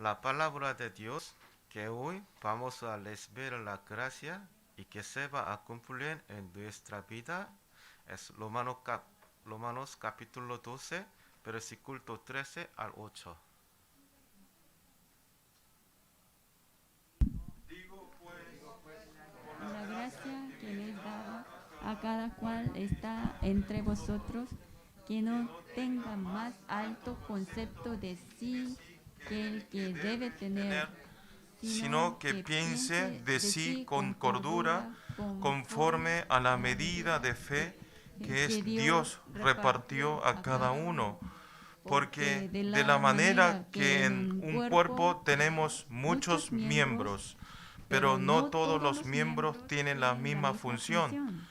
la palabra de Dios que hoy vamos a recibir la gracia y que se va a cumplir en nuestra vida es Romanos capítulo 12, versículo 13 al 8. La gracia que les daba a cada cual está entre vosotros, que no tenga más alto concepto de sí que el que debe tener, Sino que piense de sí con cordura, conforme a la medida de fe que es Dios repartió a cada uno. Porque de la manera que en un cuerpo tenemos muchos miembros, pero no todos los miembros tienen la misma función.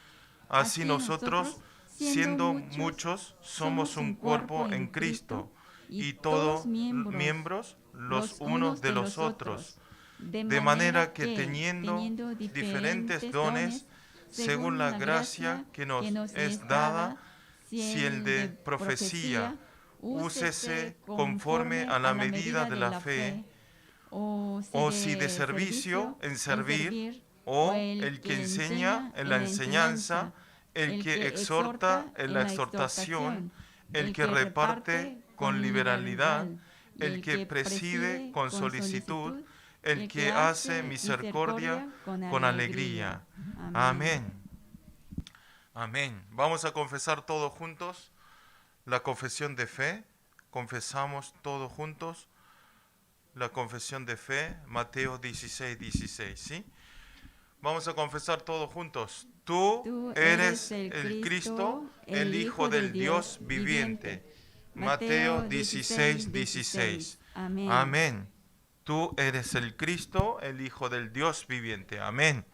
Así nosotros, siendo muchos, somos un cuerpo en Cristo, y todos miembros los unos de los otros. De manera que teniendo diferentes dones, según la gracia que nos es dada, si el de profecía, úsese conforme a la medida de la fe, o si de servicio, en servir, o el que enseña en la enseñanza, el que exhorta en la exhortación, el que reparte con liberalidad, el que preside con solicitud, el que hace misericordia con alegría. Amén. Amén. Vamos a confesar todos juntos la confesión de fe. Confesamos todos juntos la confesión de fe, Mateo 16, 16, ¿sí? Vamos a confesar todos juntos. Tú eres el Cristo, el Hijo del Dios viviente. Mateo 16, 16. Amén. Tú eres el Cristo, el Hijo del Dios viviente. Amén.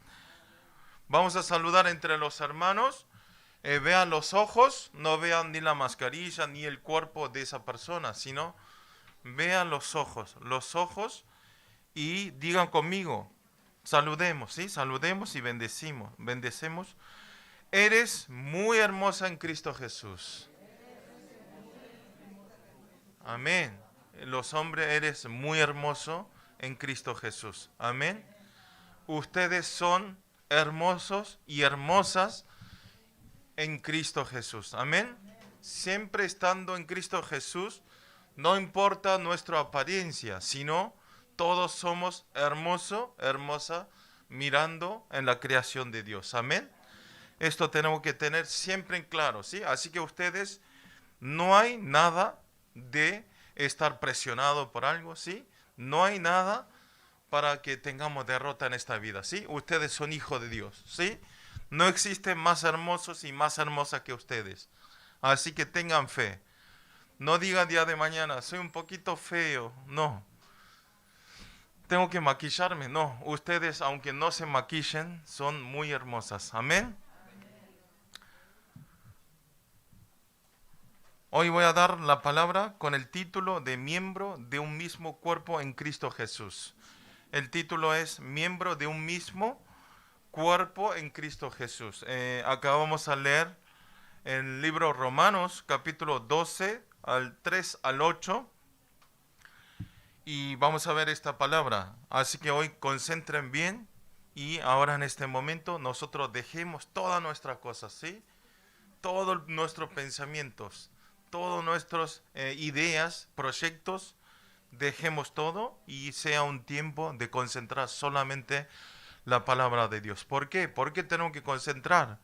Vamos a saludar entre los hermanos. Vean los ojos, no vean ni la mascarilla ni el cuerpo de esa persona, sino vean los ojos y digan conmigo, saludemos, ¿sí? Saludemos y bendecemos. Eres muy hermosa en Cristo Jesús. Amén. Los hombres, eres muy hermoso en Cristo Jesús. Amén. Ustedes son hermosos y hermosas en Cristo Jesús. Amén. Siempre estando en Cristo Jesús, no importa nuestra apariencia, sino todos somos hermosa, mirando en la creación de Dios. Amén. Esto tenemos que tener siempre en claro, ¿sí? Así que ustedes, no hay nada de estar presionado por algo, ¿sí? No hay nada para que tengamos derrota en esta vida, ¿sí? Ustedes son hijos de Dios, ¿sí? No existen más hermosos y más hermosas que ustedes. Así que tengan fe. No digan día de mañana, soy un poquito feo. No. Tengo que maquillarme. No. Ustedes, aunque no se maquillen, son muy hermosas. Amén. Hoy voy a dar la palabra con el título de miembro de un mismo cuerpo en Cristo Jesús. El título es miembro de un mismo cuerpo en Cristo Jesús. Acá vamos a leer el libro Romanos, capítulo 12, al 3 al 8. Y vamos a ver esta palabra. Así que hoy concentren bien y ahora en este momento nosotros dejemos todas nuestras cosas, ¿sí? Todos nuestros pensamientos, todas nuestras ideas, proyectos, dejemos todo y sea un tiempo de concentrar solamente la palabra de Dios. ¿Por qué? ¿Por qué tenemos que concentrar?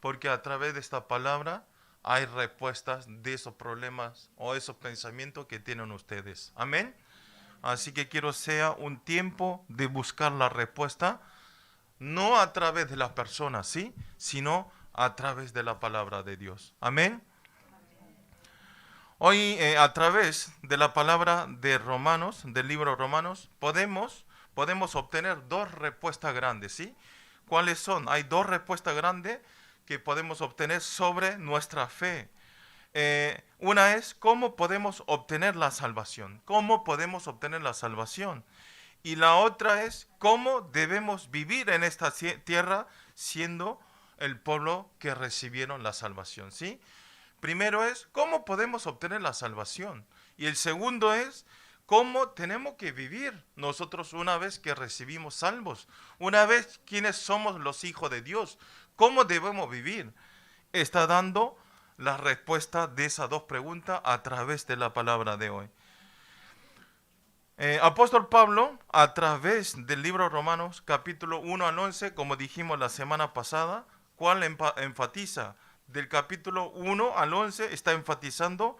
Porque a través de esta palabra hay respuestas de esos problemas o esos pensamientos que tienen ustedes. Amén. Así que quiero sea un tiempo de buscar la respuesta, no a través de las personas, ¿sí? Sino a través de la palabra de Dios. Amén. Hoy a través de la palabra de Romanos, del libro Romanos, podemos obtener dos respuestas grandes, ¿sí? ¿Cuáles son? Hay dos respuestas grandes que podemos obtener sobre nuestra fe. Una es cómo podemos obtener la salvación. ¿Cómo podemos obtener la salvación? Y la otra es cómo debemos vivir en esta tierra siendo el pueblo que recibieron la salvación, ¿sí? Primero es cómo podemos obtener la salvación. Y el segundo es cómo tenemos que vivir nosotros una vez que recibimos salvos, una vez quienes somos los hijos de Dios, cómo debemos vivir. Está dando la respuesta de esas dos preguntas a través de la palabra de hoy. Apóstol Pablo, a través del libro Romanos, capítulo 1 al 11, como dijimos la semana pasada, ¿cuál enfatiza? Del capítulo 1 al 11 está enfatizando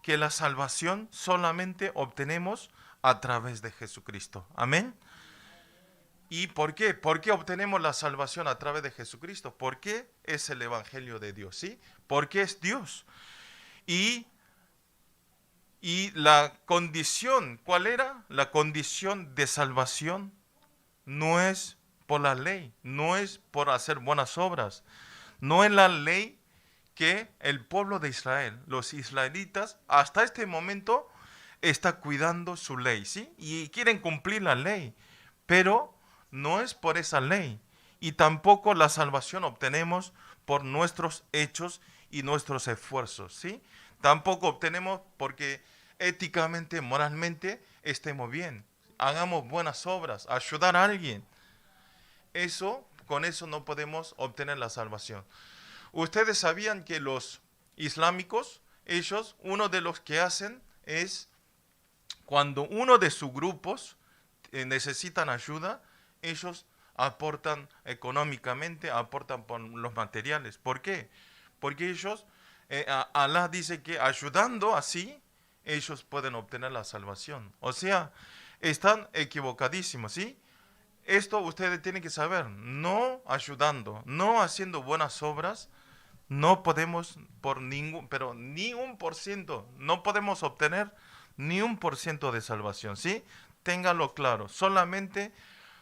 que la salvación solamente obtenemos a través de Jesucristo. Amén. ¿Y por qué? ¿Por qué obtenemos la salvación a través de Jesucristo? Porque es el Evangelio de Dios, ¿sí? Porque es Dios. Y la condición, ¿cuál era? La condición de salvación no es por la ley, no es por hacer buenas obras, no es la ley que el pueblo de Israel, los israelitas, hasta este momento está cuidando su ley, ¿sí? Y quieren cumplir la ley, pero no es por esa ley. Y tampoco la salvación obtenemos por nuestros hechos y nuestros esfuerzos, ¿sí? Tampoco obtenemos porque éticamente, moralmente estemos bien. Hagamos buenas obras, ayudar a alguien. Con eso no podemos obtener la salvación. Ustedes sabían que los islámicos, ellos, uno de los que hacen es, cuando uno de sus grupos necesitan ayuda, ellos aportan económicamente, aportan por los materiales. ¿Por qué? Porque ellos, Alá dice que ayudando así, ellos pueden obtener la salvación. O sea, están equivocadísimos, ¿sí? Esto ustedes tienen que saber, no ayudando, no haciendo buenas obras, no podemos ni un por ciento, no podemos obtener ni 1% de salvación, ¿sí? Ténganlo claro, solamente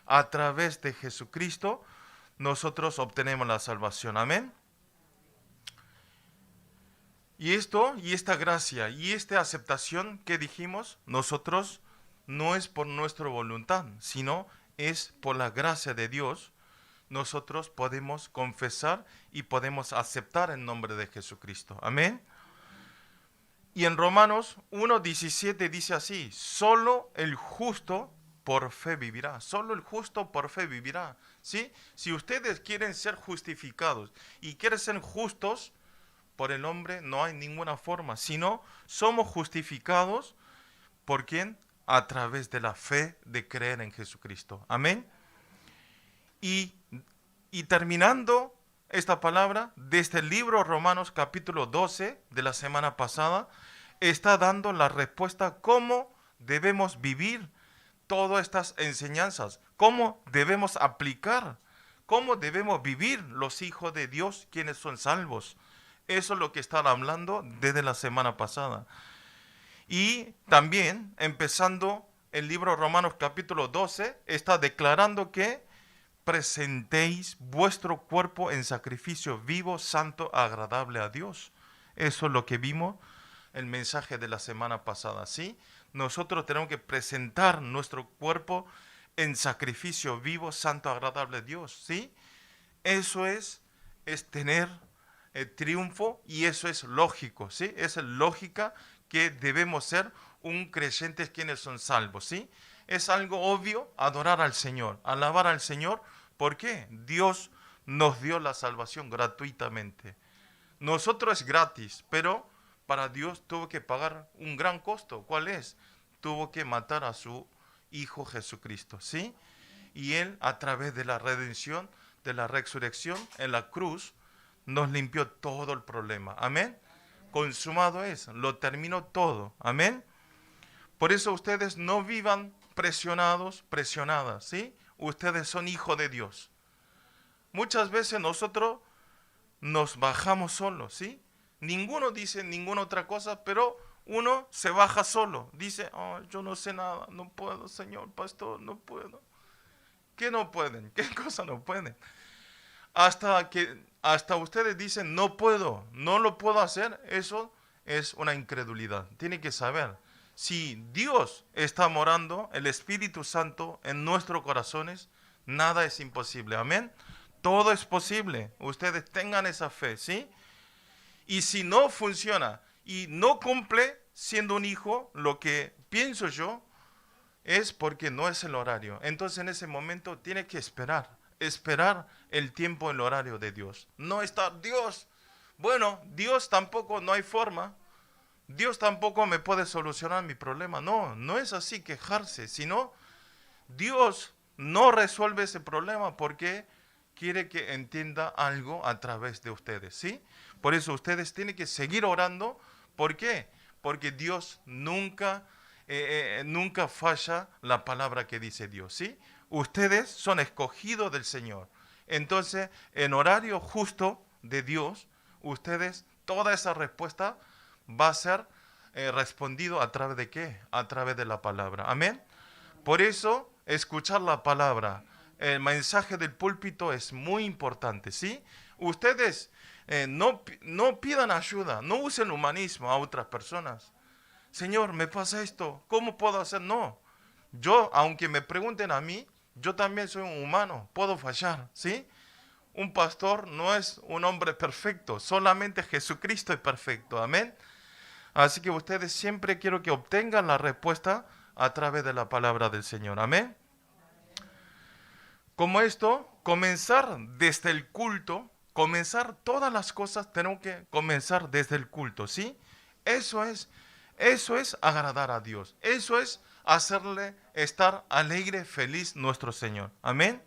a través de Jesucristo nosotros obtenemos la salvación, amén. Y esta gracia y esta aceptación que dijimos, nosotros no es por nuestra voluntad, sino es por la gracia de Dios. Nosotros podemos confesar y podemos aceptar en nombre de Jesucristo. Amén. Y en Romanos 1:17 dice así: solo el justo por fe vivirá. Solo el justo por fe vivirá. ¿Sí? Si ustedes quieren ser justificados y quieren ser justos por el hombre, no hay ninguna forma, sino somos justificados ¿por quién? A través de la fe de creer en Jesucristo. Amén. Y terminando esta palabra, desde el libro Romanos capítulo 12 de la semana pasada, está dando la respuesta cómo debemos vivir todas estas enseñanzas, cómo debemos aplicar, cómo debemos vivir los hijos de Dios quienes son salvos. Eso es lo que están hablando desde la semana pasada. Y también, empezando el libro Romanos capítulo 12, está declarando que presentéis vuestro cuerpo en sacrificio vivo, santo, agradable a Dios. Eso es lo que vimos el mensaje de la semana pasada, ¿sí? Nosotros tenemos que presentar nuestro cuerpo en sacrificio vivo, santo, agradable a Dios, ¿sí? Eso es tener triunfo y eso es lógico, ¿sí? Es lógica que debemos ser un creyente quienes son salvos, ¿sí? Es algo obvio adorar al Señor, alabar al Señor. ¿Por qué? Dios nos dio la salvación gratuitamente. Nosotros es gratis, pero para Dios tuvo que pagar un gran costo. ¿Cuál es? Tuvo que matar a su Hijo Jesucristo, ¿sí? Y Él, a través de la redención, de la resurrección, en la cruz, nos limpió todo el problema. Amén. Consumado es, lo terminó todo. Amén. Por eso ustedes no vivan presionados, presionadas, ¿sí? Ustedes son hijos de Dios. Muchas veces nosotros nos bajamos solos, ¿sí? Ninguno dice ninguna otra cosa, pero uno se baja solo. Dice, oh, yo no sé nada, no puedo, Señor, pastor, no puedo. ¿Qué no pueden? ¿Qué cosa no pueden? Hasta ustedes dicen, no puedo, no lo puedo hacer, eso es una incredulidad. Tienen que saber, si Dios está morando, el Espíritu Santo en nuestros corazones, nada es imposible. Amén. Todo es posible. Ustedes tengan esa fe, ¿sí? Y si no funciona y no cumple siendo un hijo, lo que pienso yo, es porque no es el horario. Entonces en ese momento tiene que esperar el tiempo, el horario de Dios. No estar, Dios, bueno, Dios tampoco, no hay forma. Dios tampoco me puede solucionar mi problema. No, no es así quejarse, sino Dios no resuelve ese problema porque quiere que entienda algo a través de ustedes, ¿sí? Por eso ustedes tienen que seguir orando. ¿Por qué? Porque Dios nunca falla la palabra que dice Dios, ¿sí? Ustedes son escogidos del Señor. Entonces, en horario justo de Dios, ustedes, toda esa respuesta va a ser respondido a través de ¿qué? A través de la palabra. Amén. Por eso, escuchar la palabra, el mensaje del púlpito es muy importante, ¿sí? Ustedes no pidan ayuda, no usen humanismo a otras personas. Señor, me pasa esto, ¿cómo puedo hacer? No, yo, aunque me pregunten a mí, yo también soy un humano, puedo fallar, ¿sí? Un pastor no es un hombre perfecto, solamente Jesucristo es perfecto, amén. Así que ustedes siempre quiero que obtengan la respuesta a través de la palabra del Señor, amén. Como esto, comenzar desde el culto, comenzar todas las cosas tenemos que comenzar desde el culto, ¿sí? Eso es agradar a Dios, eso es hacerle estar alegre, feliz nuestro Señor, amén.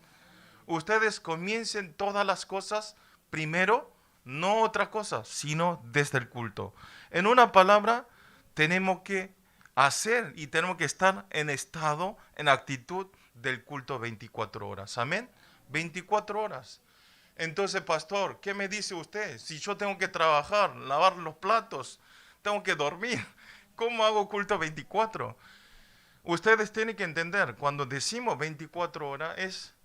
Ustedes comiencen todas las cosas primero, no otra cosa, sino desde el culto. En una palabra, tenemos que hacer y tenemos que estar en estado, en actitud del culto 24 horas. Amén. 24 horas. Entonces, pastor, ¿qué me dice usted? Si yo tengo que trabajar, lavar los platos, tengo que dormir, ¿cómo hago culto 24? Ustedes tienen que entender, cuando decimos 24 horas es,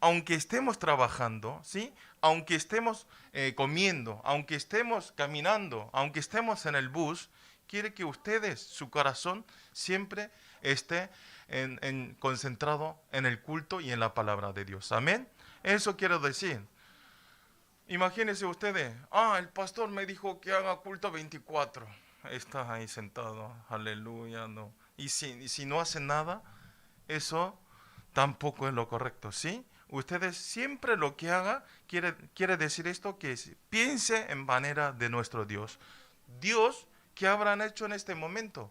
aunque estemos trabajando, ¿sí? Aunque estemos comiendo, aunque estemos caminando, aunque estemos en el bus, quiere que ustedes, su corazón, siempre esté concentrado en el culto y en la palabra de Dios. Amén. Eso quiero decir. Imagínense ustedes, el pastor me dijo que haga culto 24. Estás ahí sentado, aleluya, no. Y si no hacen nada, eso tampoco es lo correcto, ¿sí? Ustedes siempre lo que hagan, quiere decir esto, que piense en manera de nuestro Dios. Dios, ¿qué habrán hecho en este momento?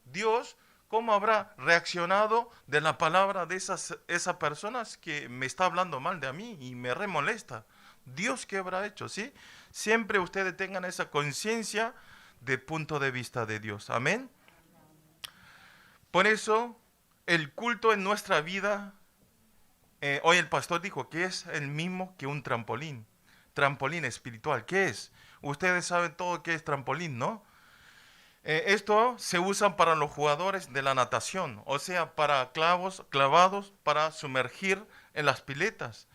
Dios, ¿cómo habrá reaccionado de la palabra de esas personas que me está hablando mal de a mí y me remolesta? Dios, ¿qué habrá hecho? ¿Sí? Siempre ustedes tengan esa conciencia de punto de vista de Dios. Amén. Por eso, el culto en nuestra vida, hoy el pastor dijo que es el mismo que un trampolín espiritual. ¿Qué es? Ustedes saben todo qué es trampolín, ¿no? Esto se usa para los jugadores de la natación, o sea, para clavados para sumergir en las piletas.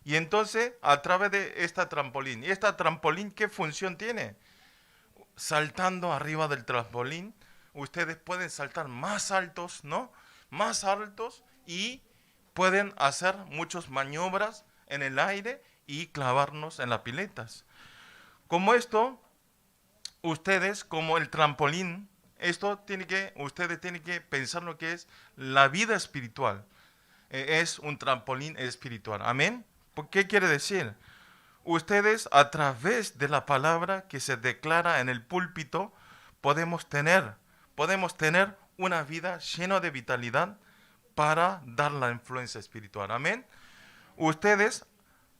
Y entonces, a través de esta trampolín, ¿y esta trampolín qué función tiene? Saltando arriba del trampolín, ustedes pueden saltar más altos, ¿no? Más altos y pueden hacer muchas maniobras en el aire y clavarnos en las piletas. Como esto, ustedes, como el trampolín, ustedes tienen que pensar lo que es la vida espiritual. Es un trampolín espiritual. Amén. ¿Qué quiere decir? Ustedes, a través de la palabra que se declara en el púlpito, podemos tener una vida llena de vitalidad para dar la influencia espiritual. Amén. Ustedes,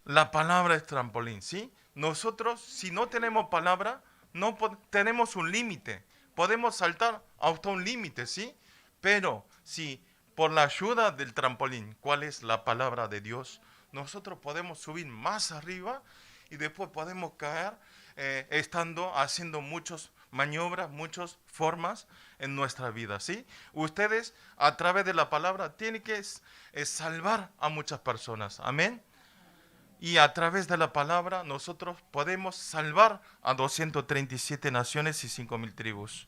la palabra es trampolín, ¿sí? Nosotros, si no tenemos palabra, no tenemos un límite. Podemos saltar hasta un límite, ¿sí? Pero si por la ayuda del trampolín, ¿cuál es la palabra de Dios? Nosotros podemos subir más arriba y después podemos caer haciendo muchas maniobras, muchas formas en nuestra vida, ¿sí? Ustedes, a través de la palabra, tienen que salvar a muchas personas, amén. Y a través de la palabra nosotros podemos salvar a 237 naciones y 5,000 tribus.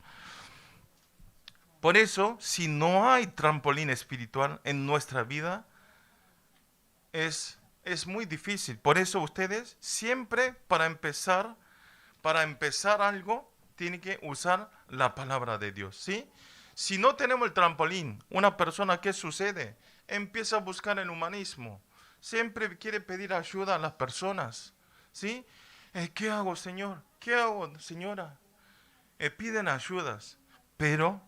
Por eso, si no hay trampolín espiritual en nuestra vida, es muy difícil. Por eso ustedes siempre para empezar algo, tienen que usar la palabra de Dios, ¿sí? Si no tenemos el trampolín, una persona, ¿qué sucede? Empieza a buscar el humanismo. Siempre quiere pedir ayuda a las personas. ¿Sí? ¿Qué hago, Señor? ¿Qué hago, señora? Piden ayudas, pero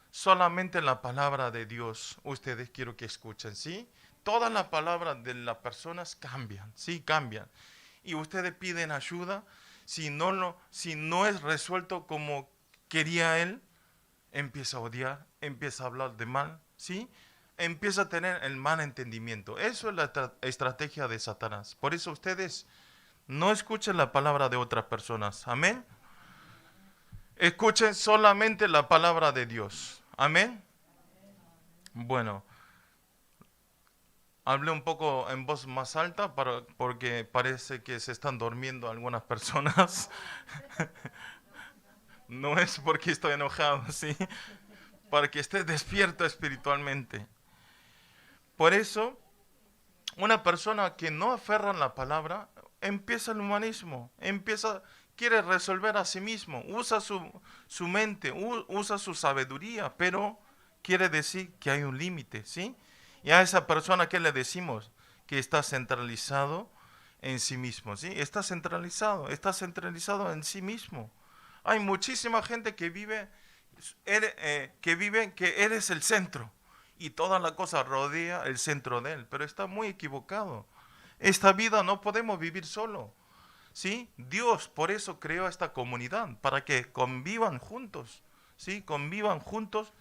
solamente la palabra de Dios ustedes quiero que escuchen, ¿sí? Todas las palabras de las personas cambian, ¿sí? Cambian. Y ustedes piden ayuda, si no es resuelto como quería él, empieza a odiar, empieza a hablar de mal, ¿sí? Empieza a tener el mal entendimiento. Eso es la estrategia de Satanás. Por eso ustedes no escuchen la palabra de otras personas. Amén. Escuchen solamente la palabra de Dios. Amén. Bueno, hablé un poco en voz más alta porque parece que se están durmiendo algunas personas. No es porque estoy enojado, ¿sí? Para que esté despierto espiritualmente. Por eso, una persona que no aferra en la palabra, empieza el humanismo, quiere resolver a sí mismo, usa su mente, usa su sabiduría, pero quiere decir que hay un límite, ¿sí? Y a esa persona, ¿qué le decimos? Que está centralizado en sí mismo, ¿sí? Está centralizado en sí mismo. Hay muchísima gente que vive que eres el centro y toda la cosa rodea el centro de él, pero está muy equivocado. Esta vida no podemos vivir solo, ¿sí? Dios por eso creó esta comunidad, para que convivan juntos, ¿sí? Convivan juntos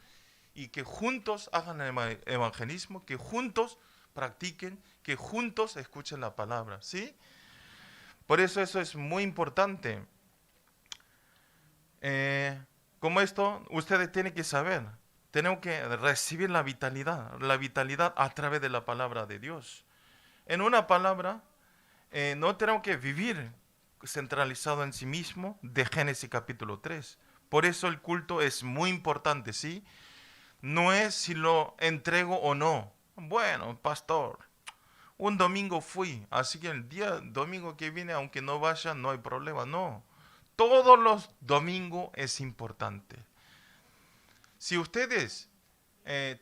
y que juntos hagan el evangelismo, que juntos practiquen, que juntos escuchen la palabra, ¿sí? Por eso es muy importante. Como esto, ustedes tienen que saber, tenemos que recibir la vitalidad a través de la palabra de Dios. En una palabra, no tenemos que vivir centralizado en sí mismo, de Génesis capítulo 3. Por eso el culto es muy importante, ¿sí? No es si lo entrego o no. Bueno, pastor, un domingo fui, así que el domingo que viene, aunque no vaya, no hay problema. No, todos los domingos es importante. Si ustedes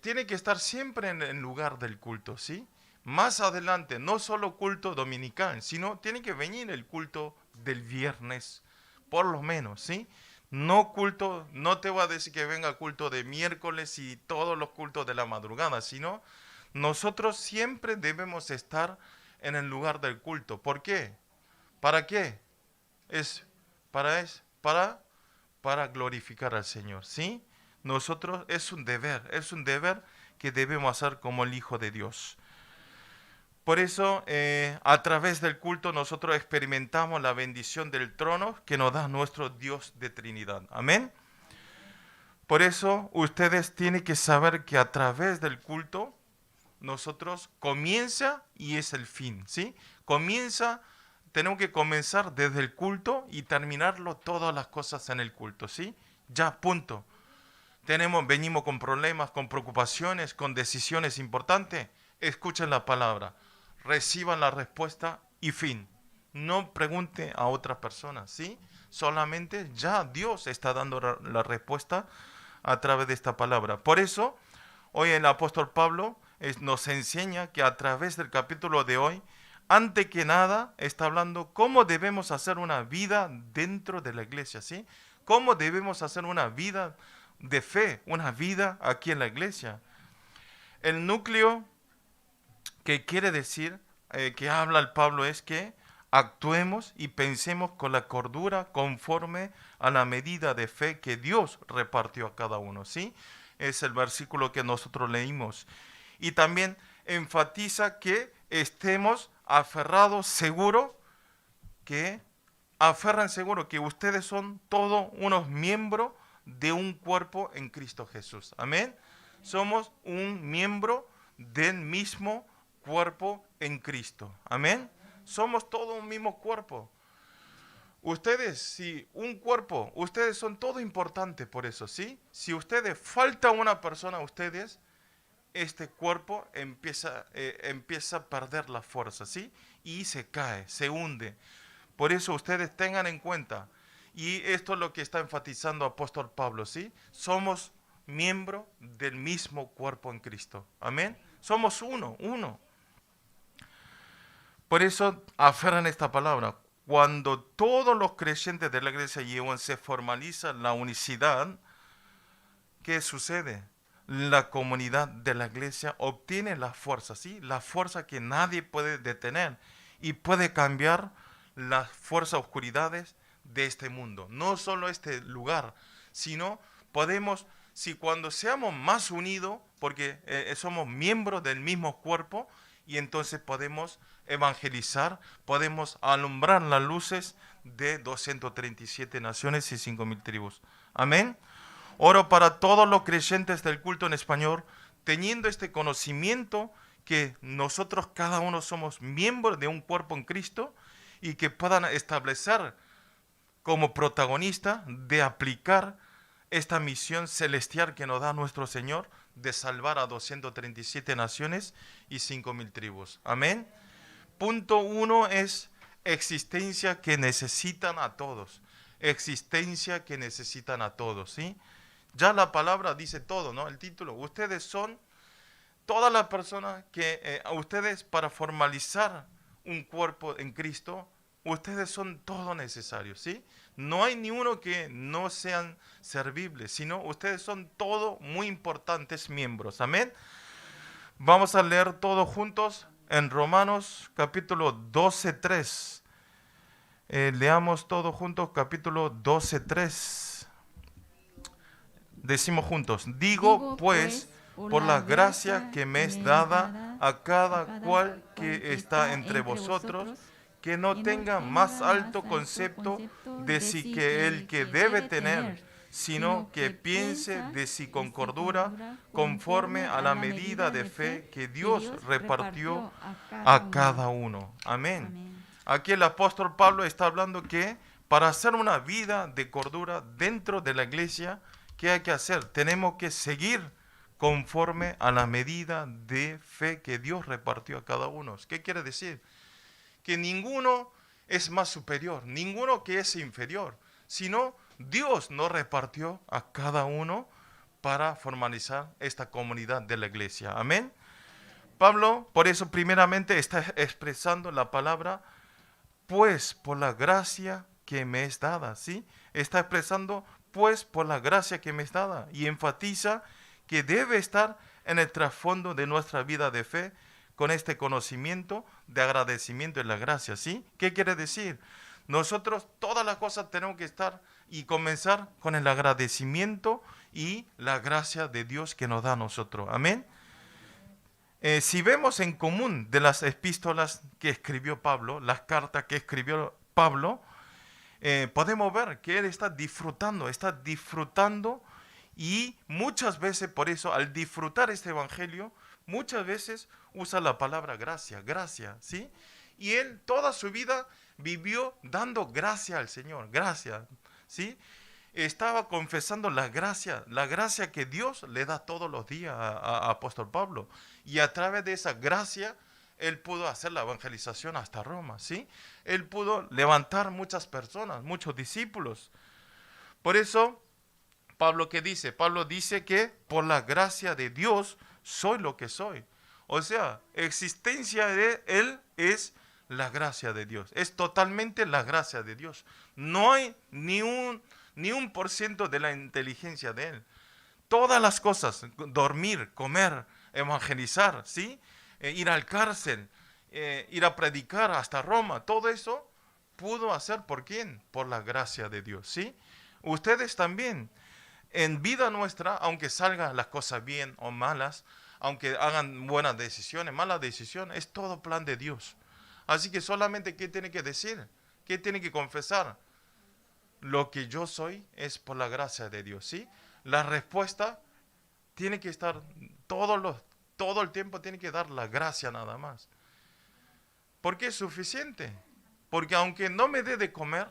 tienen que estar siempre en el lugar del culto, ¿sí? Más adelante, no solo culto dominical, sino tiene que venir el culto del viernes, por lo menos, ¿sí? No te voy a decir que venga culto de miércoles y todos los cultos de la madrugada, sino nosotros siempre debemos estar en el lugar del culto. ¿Por qué? ¿Para qué? Es para glorificar al Señor, ¿sí? Nosotros es un deber que debemos hacer como el Hijo de Dios. Por eso, a través del culto nosotros experimentamos la bendición del trono que nos da nuestro Dios de Trinidad. Amén. Por eso, ustedes tienen que saber que a través del culto nosotros comienza y es el fin, ¿sí? Tenemos que comenzar desde el culto y terminarlo todas las cosas en el culto, ¿sí? Ya, punto. Venimos con problemas, con preocupaciones, con decisiones importantes. Escuchen la palabra, reciban la respuesta y fin. No pregunte a otras personas, ¿sí? Solamente ya Dios está dando la respuesta a través de esta palabra. Por eso, hoy el apóstol Pablo nos enseña que a través del capítulo de hoy, antes que nada, está hablando cómo debemos hacer una vida dentro de la iglesia, ¿sí? Cómo debemos hacer una vida de fe, una vida aquí en la iglesia. El núcleo que quiere decir, que habla el Pablo, es que actuemos y pensemos con la cordura conforme a la medida de fe que Dios repartió a cada uno, ¿sí? Es el versículo que nosotros leímos. Y también enfatiza que estemos aferran seguro que ustedes son todos unos miembros de un cuerpo en Cristo Jesús. Amén. Somos un miembro del mismo cuerpo en Cristo. Amén. Somos todos un mismo cuerpo. Ustedes son todo importante por eso, ¿sí? Si falta una persona, este cuerpo empieza a perder la fuerza, ¿sí? Y se cae, se hunde. Por eso ustedes tengan en cuenta, y esto es lo que está enfatizando el apóstol Pablo, ¿sí? Somos miembros del mismo cuerpo en Cristo. Amén. Somos uno. Por eso aferran esta palabra. Cuando todos los creyentes de la iglesia llevan, se formaliza la unicidad, ¿qué sucede? La comunidad de la iglesia obtiene la fuerza, ¿sí? La fuerza que nadie puede detener y puede cambiar las fuerzas oscuridades de este mundo. No solo este lugar, sino podemos, si cuando seamos más unidos, porque somos miembros del mismo cuerpo, y entonces podemos evangelizar, podemos alumbrar las luces de 237 naciones y 5.000 tribus. Amén. Oro para todos los creyentes del culto en español, teniendo este conocimiento que nosotros cada uno somos miembros de un cuerpo en Cristo y que puedan establecer como protagonista de aplicar esta misión celestial que nos da nuestro Señor de salvar a 237 naciones y 5.000 tribus. Amén. Punto 1 es existencia que necesitan a todos. Existencia que necesitan a todos, ¿sí? Ya la palabra dice todo, ¿no? El título. Ustedes son todas las personas que, ustedes para formalizar un cuerpo en Cristo, ustedes son todos necesarios, ¿sí? No hay ni uno que no sean servibles, sino ustedes son todos muy importantes miembros. Amén. Vamos a leer todos juntos en Romanos capítulo 12:3. Leamos todos juntos capítulo 12:3. Decimos juntos, digo pues, por la gracia que me es dada a cada cual que está entre vosotros, que no tenga más alto concepto de sí que el que debe tener, sino que piense de sí con cordura, conforme a la medida de fe que Dios repartió a cada uno. Amén. Aquí el apóstol Pablo está hablando que para hacer una vida de cordura dentro de la iglesia, ¿qué hay que hacer? Tenemos que seguir conforme a la medida de fe que Dios repartió a cada uno. ¿Qué quiere decir? Que ninguno es más superior, ninguno que es inferior, sino Dios nos repartió a cada uno para formalizar esta comunidad de la iglesia. Amén. Pablo, por eso primeramente está expresando la palabra, pues por la gracia que me es dada, ¿sí? Está expresando, pues por la gracia que me es dada, y enfatiza que debe estar en el trasfondo de nuestra vida de fe, con este conocimiento de agradecimiento de la gracia, ¿sí? ¿Qué quiere decir? Nosotros todas las cosas tenemos que estar y comenzar con el agradecimiento y la gracia de Dios que nos da a nosotros. Amén. Si vemos en común de las epístolas que escribió Pablo, las cartas que escribió Pablo, podemos ver que él está disfrutando y muchas veces por eso al disfrutar este evangelio, muchas veces usa la palabra gracia, ¿sí? Y él toda su vida vivió dando gracia al Señor, gracia, ¿sí? Estaba confesando la gracia que Dios le da todos los días a apóstol Pablo. Y a través de esa gracia, él pudo hacer la evangelización hasta Roma, ¿sí? Él pudo levantar muchas personas, muchos discípulos. Por eso, Pablo, ¿qué dice? Pablo dice que por la gracia de Dios soy lo que soy. O sea, existencia de él es la gracia de Dios. Es totalmente la gracia de Dios. No hay ni un % de la inteligencia de él. Todas las cosas, dormir, comer, evangelizar, ¿sí? Ir al cárcel, ir a predicar hasta Roma, todo eso pudo hacer ¿por quién? Por la gracia de Dios, ¿sí? Ustedes también, en vida nuestra, aunque salgan las cosas bien o malas, aunque hagan buenas decisiones, malas decisiones, es todo plan de Dios. Así que solamente, ¿qué tiene que decir? ¿Qué tiene que confesar? Lo que yo soy es por la gracia de Dios, ¿sí? La respuesta tiene que estar todo el tiempo, tiene que dar la gracia nada más. ¿Por qué es suficiente? Porque aunque no me dé de comer,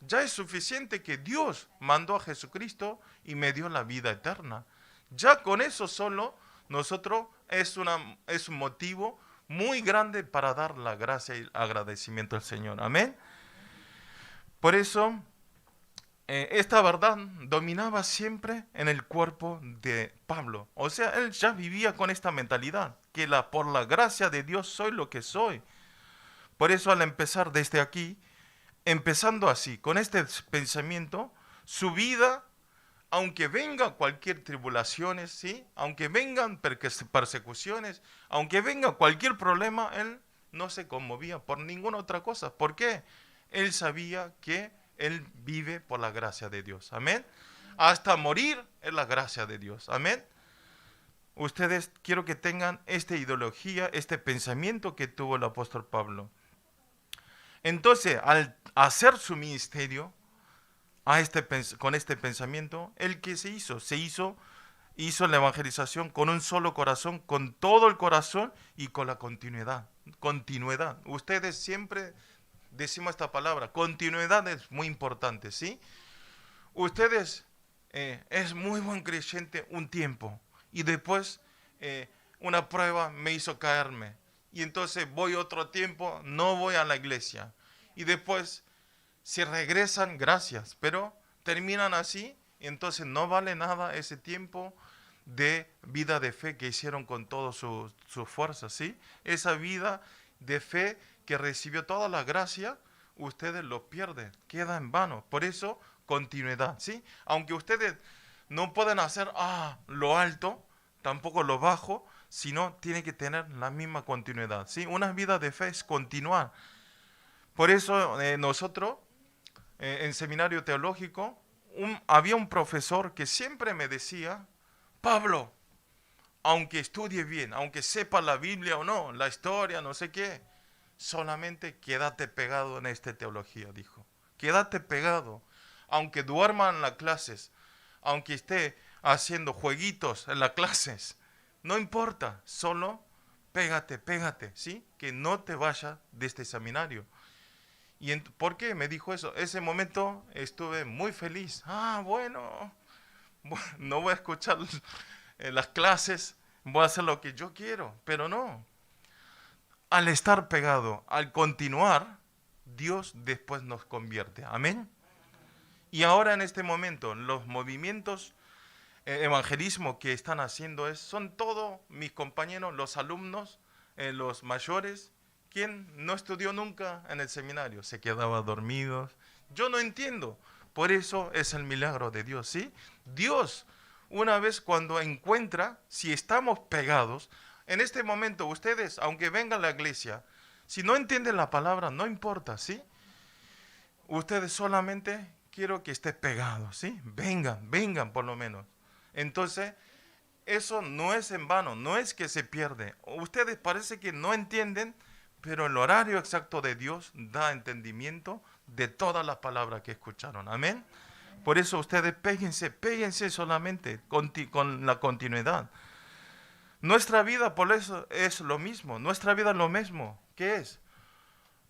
ya es suficiente que Dios mandó a Jesucristo y me dio la vida eterna. Ya con eso solo, nosotros es un motivo muy grande para dar la gracia y agradecimiento al Señor. Amén. Por eso, esta verdad dominaba siempre en el cuerpo de Pablo. O sea, él ya vivía con esta mentalidad, que por la gracia de Dios soy lo que soy. Por eso al empezar desde aquí, empezando así, con este pensamiento, su vida, aunque vengan cualquier tribulaciones, ¿sí? Aunque vengan persecuciones, aunque venga cualquier problema, él no se conmovía por ninguna otra cosa. ¿Por qué? Él sabía que él vive por la gracia de Dios. Amén. Hasta morir es la gracia de Dios. Amén. Ustedes quiero que tengan esta ideología, este pensamiento que tuvo el apóstol Pablo. Entonces, al hacer su ministerio, con este pensamiento, ¿el que se hizo? Hizo la evangelización con un solo corazón, con todo el corazón y con la continuidad. Continuidad. Ustedes siempre decimos esta palabra, continuidad es muy importante, ¿sí? Ustedes es muy buen creyente un tiempo y después una prueba me hizo caerme y entonces voy otro tiempo, no voy a la iglesia y después si regresan, gracias, pero terminan así y entonces no vale nada ese tiempo de vida de fe que hicieron con todas sus fuerzas, ¿sí? Esa vida de fe que recibió toda la gracia, ustedes lo pierden, queda en vano. Por eso, continuidad, ¿sí? Aunque ustedes no pueden hacer lo alto, tampoco lo bajo, sino tiene que tener la misma continuidad, ¿sí? Una vida de fe es continuar. Por eso nosotros, en seminario teológico, había un profesor que siempre me decía, Pablo, aunque estudie bien, aunque sepa la Biblia o no, la historia, no sé qué, solamente quédate pegado en esta teología, dijo. Quédate pegado, aunque duerma en las clases, aunque esté haciendo jueguitos en las clases, no importa, solo pégate, ¿sí? Que no te vayas de este seminario. ¿Por qué me dijo eso? Ese momento estuve muy feliz. Bueno, no voy a escuchar las clases, voy a hacer lo que yo quiero, pero no. Al estar pegado, al continuar, Dios después nos convierte. Amén. Y ahora en este momento, los movimientos evangelismo que están haciendo son todos mis compañeros, los alumnos, los mayores, quien no estudió nunca en el seminario, se quedaba dormido. Yo no entiendo. Por eso es el milagro de Dios, ¿sí? Dios, una vez cuando encuentra, si estamos pegados, en este momento ustedes, aunque vengan a la iglesia, si no entienden la palabra, no importa, ¿sí? Ustedes solamente quiero que esté pegado, ¿sí? Vengan por lo menos. Entonces, eso no es en vano, no es que se pierde. Ustedes parece que no entienden, pero el horario exacto de Dios da entendimiento de todas las palabras que escucharon. Amén. Por eso ustedes péguense solamente con la continuidad. Nuestra vida por eso es lo mismo. Nuestra vida es lo mismo. ¿Qué es?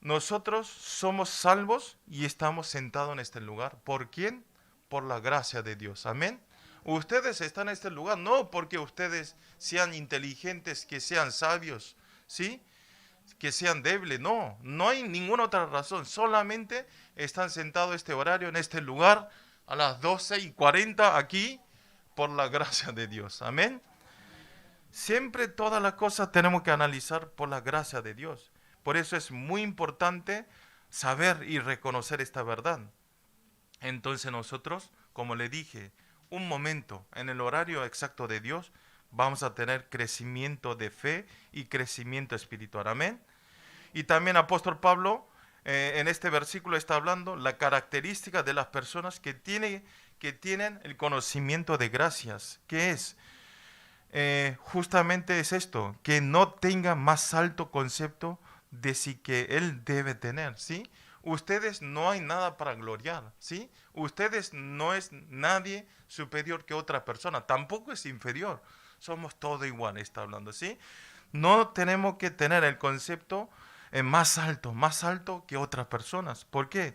Nosotros somos salvos y estamos sentados en este lugar. ¿Por quién? Por la gracia de Dios. Amén. Ustedes están en este lugar no porque ustedes sean inteligentes, que sean sabios, ¿sí? Que sean débiles, no hay ninguna otra razón, solamente están sentados en este horario, en este lugar, a las 12:40 aquí, por la gracia de Dios, amén. Siempre todas las cosas tenemos que analizar por la gracia de Dios, por eso es muy importante saber y reconocer esta verdad. Entonces nosotros, como le dije, un momento, en el horario exacto de Dios, vamos a tener crecimiento de fe y crecimiento espiritual. Amén. Y también apóstol Pablo en este versículo está hablando la característica de las personas que tienen el conocimiento de gracias. ¿Qué es? Justamente es esto, que no tenga más alto concepto de sí que él debe tener, ¿sí? Ustedes no hay nada para gloriar, ¿sí? Ustedes no es nadie superior que otra persona, tampoco es inferior. Somos todos iguales, está hablando, ¿sí? No tenemos que tener el concepto más alto que otras personas. ¿Por qué?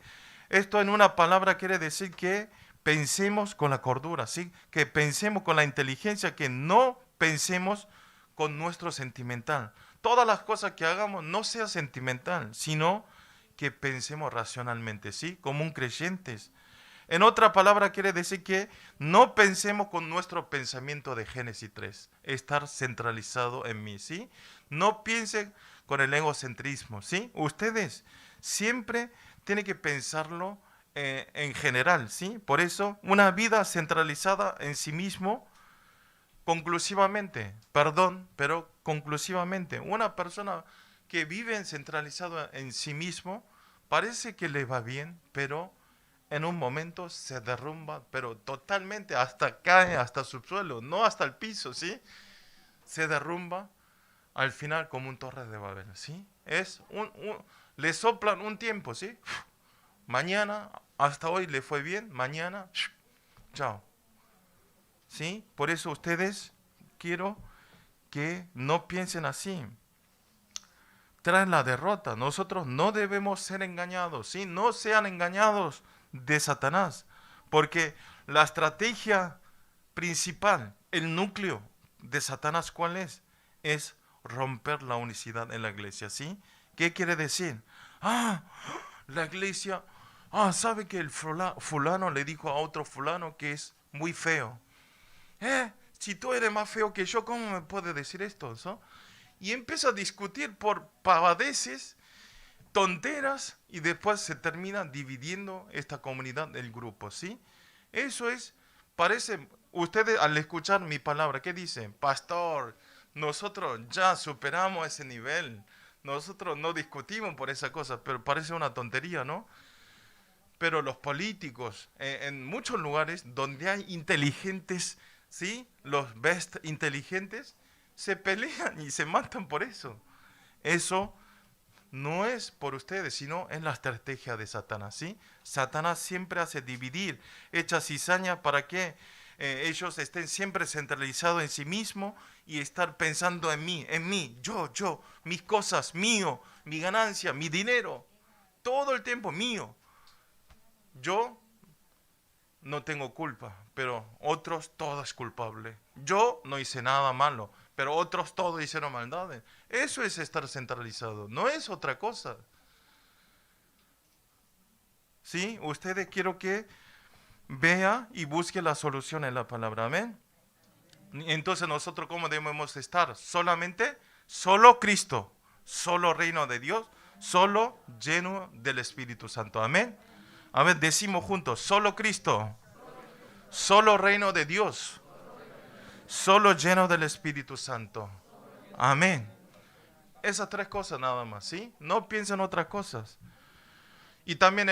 Esto en una palabra quiere decir que pensemos con la cordura, ¿sí? Que pensemos con la inteligencia, que no pensemos con nuestro sentimental. Todas las cosas que hagamos no sea sentimental, sino que pensemos racionalmente, ¿sí? Como un creyente. En otra palabra quiere decir que no pensemos con nuestro pensamiento de Génesis 3, estar centralizado en mí, ¿sí? No piensen con el egocentrismo, ¿sí? Ustedes siempre tienen que pensarlo en general, ¿sí? Por eso, una vida centralizada en sí mismo, conclusivamente, perdón, pero conclusivamente, una persona que vive centralizada en sí mismo, parece que le va bien, pero en un momento se derrumba, pero totalmente, hasta cae hasta el subsuelo, no hasta el piso, ¿sí? Se derrumba al final como un torre de Babel, ¿sí? Le soplan un tiempo, ¿sí? Mañana, hasta hoy le fue bien, mañana, chao. ¿Sí? Por eso ustedes quiero que no piensen así. Tras la derrota, nosotros no debemos ser engañados, ¿sí? No sean engañados de Satanás, porque la estrategia principal, el núcleo de Satanás, ¿cuál es? Es romper la unicidad en la iglesia, ¿sí? ¿Qué quiere decir? La iglesia, sabe que el fulano le dijo a otro fulano que es muy feo. Si tú eres más feo que yo, ¿cómo me puedes decir esto? ¿So? Y empieza a discutir por pavadeces, tonteras, y después se termina dividiendo esta comunidad, el grupo, ¿sí? Eso es, parece, ustedes al escuchar mi palabra, ¿qué dicen? Pastor, nosotros ya superamos ese nivel, nosotros no discutimos por esa cosa, pero parece una tontería, ¿no? Pero los políticos, en muchos lugares donde hay inteligentes, ¿sí? Los best inteligentes, se pelean y se matan por eso. Eso no es por ustedes, sino es la estrategia de Satanás, ¿sí? Satanás siempre hace dividir, echa cizaña para que ellos estén siempre centralizados en sí mismos y estar pensando en mí, yo, mis cosas, mío, mi ganancia, mi dinero, todo el tiempo mío. Yo no tengo culpa, pero otros todo es culpable. Yo no hice nada malo, pero otros todos hicieron maldades. Eso es estar centralizado, no es otra cosa. ¿Sí? Ustedes quiero que vea y busque la solución en la palabra, amén. Entonces nosotros ¿cómo debemos estar? Solo Cristo, solo reino de Dios, solo lleno del Espíritu Santo, amén. A ver, decimos juntos, solo Cristo, solo reino de Dios, solo lleno del Espíritu Santo. Amén. Esas tres cosas nada más, ¿sí? No piensen en otras cosas. Y también,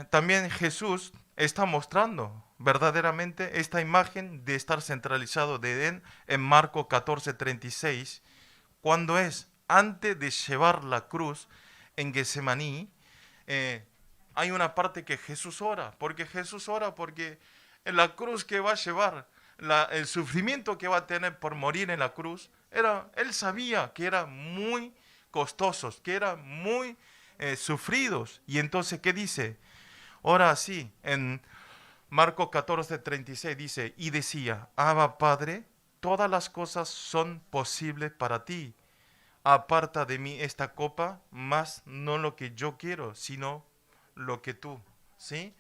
también Jesús está mostrando verdaderamente esta imagen de estar centralizado de Edén en Marcos 14:36, cuando es antes de llevar la cruz en Getsemaní. Hay una parte que Jesús ora, porque en la cruz que va a llevar, el sufrimiento que va a tener por morir en la cruz, él sabía que era muy costosos, que eran muy sufridos. Y entonces, ¿qué dice? Ora así, en Marcos 14:36 dice, y decía, Abba Padre, todas las cosas son posibles para ti. Aparta de mí esta copa, mas no lo que yo quiero, sino lo que tú, ¿sí?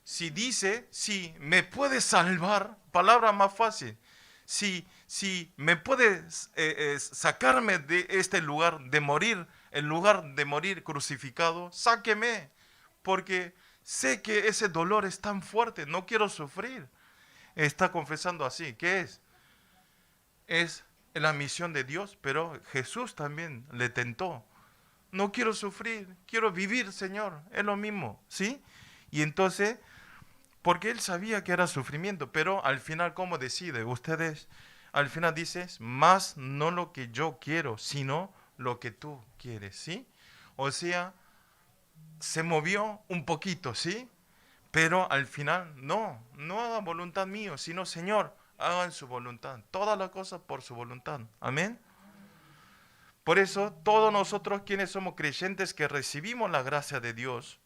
Si dice, si me puedes salvar, palabra más fácil, si me puedes sacarme de este lugar de morir, en lugar de morir crucificado, sáqueme, porque sé que ese dolor es tan fuerte, no quiero sufrir. Está confesando así, ¿qué es? Es la misión de Dios, pero Jesús también le tentó. No quiero sufrir, quiero vivir, Señor, es lo mismo, ¿sí? Y entonces, porque él sabía que era sufrimiento, pero al final, ¿cómo decide? Ustedes, al final dices, más no lo que yo quiero, sino lo que tú quieres, ¿sí? O sea, se movió un poquito, ¿sí? Pero al final, no haga voluntad mío, sino, Señor, hagan su voluntad. Todas las cosas por su voluntad. Amén. Por eso, todos nosotros quienes somos creyentes que recibimos la gracia de Dios,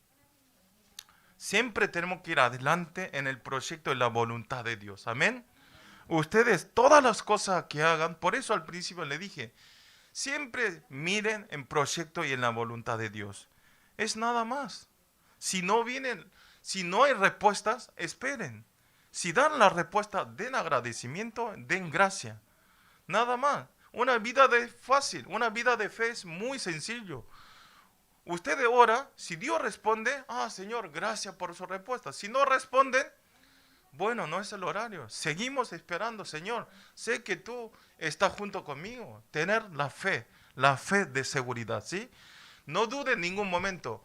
siempre tenemos que ir adelante en el proyecto de la voluntad de Dios. Amén. Ustedes, todas las cosas que hagan, por eso al principio le dije, siempre miren en proyecto y en la voluntad de Dios. Es nada más. Si no vienen, Si no hay respuestas, esperen. Si dan la respuesta, den agradecimiento, den gracia. Nada más. Una vida de fácil, una vida de fe es muy sencillo. Usted ora, si Dios responde, Señor, gracias por su respuesta. Si no responden, bueno, no es el horario. Seguimos esperando, Señor. Sé que tú estás junto conmigo. Tener la fe de seguridad, ¿sí? No dude en ningún momento.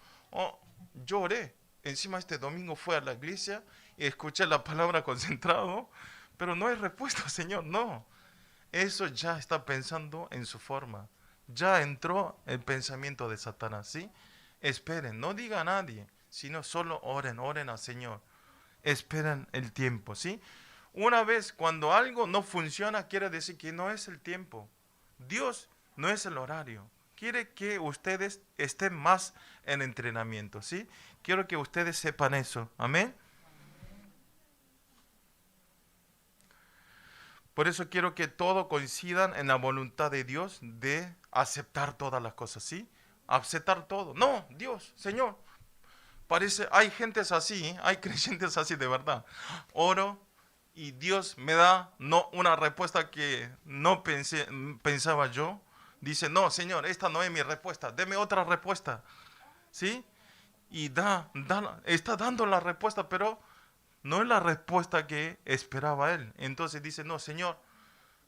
Yo oré. Encima este domingo fui a la iglesia y escuché la palabra concentrado, pero no hay respuesta, Señor, no. Eso ya está pensando en su forma. Ya entró el pensamiento de Satanás, ¿sí? Esperen, no diga a nadie, sino solo oren al Señor. Esperen el tiempo, ¿sí? Una vez cuando algo no funciona, quiere decir que no es el tiempo. Dios no es el horario. Quiere que ustedes estén más en entrenamiento, ¿sí? Quiero que ustedes sepan eso. Amén. Por eso quiero que todos coincidan en la voluntad de Dios de aceptar todas las cosas, ¿sí? Aceptar todo. No, Dios, Señor. Hay gentes así, hay creyentes así de verdad. Oro y Dios me da una respuesta que no pensaba yo. Dice, no, Señor, esta no es mi respuesta, deme otra respuesta. ¿Sí? Y está dando la respuesta, pero no es la respuesta que esperaba él. Entonces dice, no, Señor,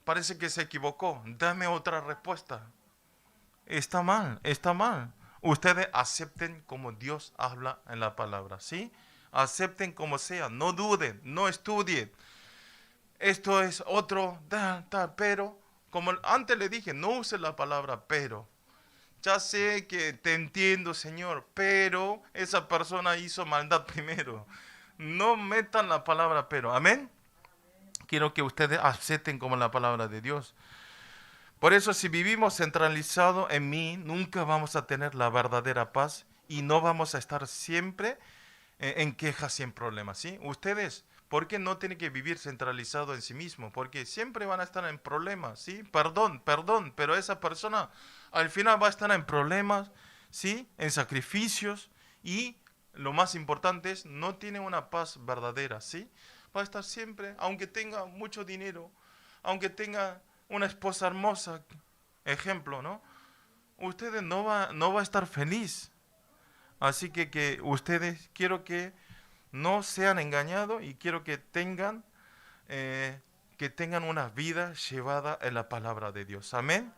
parece que se equivocó, dame otra respuesta. Está mal, está mal. Ustedes acepten como Dios habla en la palabra, ¿sí? Acepten como sea, no duden, no estudien. Esto es otro, pero, como antes le dije, no use la palabra pero. Ya sé que te entiendo, Señor, pero esa persona hizo maldad primero. No metan la palabra pero, amén. Quiero que ustedes acepten como la palabra de Dios. Por eso, si vivimos centralizados en mí, nunca vamos a tener la verdadera paz y no vamos a estar siempre en quejas y en problemas, ¿sí? Ustedes, ¿por qué no tienen que vivir centralizado en sí mismo? Porque siempre van a estar en problemas, ¿sí? Perdón, pero esa persona al final va a estar en problemas, ¿sí? En sacrificios y lo más importante es, no tiene una paz verdadera, ¿sí? Va a estar siempre, aunque tenga mucho dinero, aunque tenga una esposa hermosa, ejemplo, ¿no? Ustedes no va a estar feliz. Así que ustedes, quiero que no sean engañados y quiero que tengan una vida llevada en la palabra de Dios. Amén.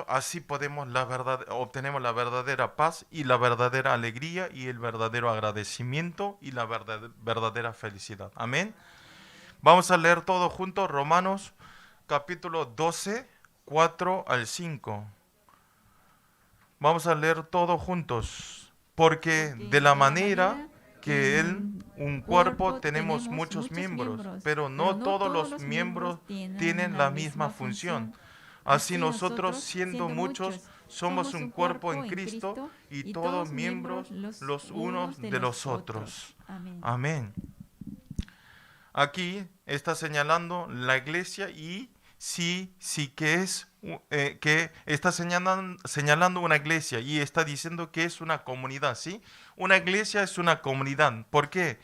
Así obtenemos la verdadera paz y la verdadera alegría y el verdadero agradecimiento y la verdadera felicidad. Amén. Vamos a leer todo juntos, Romanos capítulo 12, 4 al 5. Vamos a leer todo juntos. Porque de la manera que en un cuerpo tenemos muchos miembros, pero no todos los miembros tienen la misma función. Así nosotros, siendo muchos, somos un cuerpo en Cristo y todos miembros los unos de los otros. Amén. Aquí está señalando la iglesia y sí que está señalando una iglesia y está diciendo que es una comunidad, ¿sí? Una iglesia es una comunidad. ¿Por qué?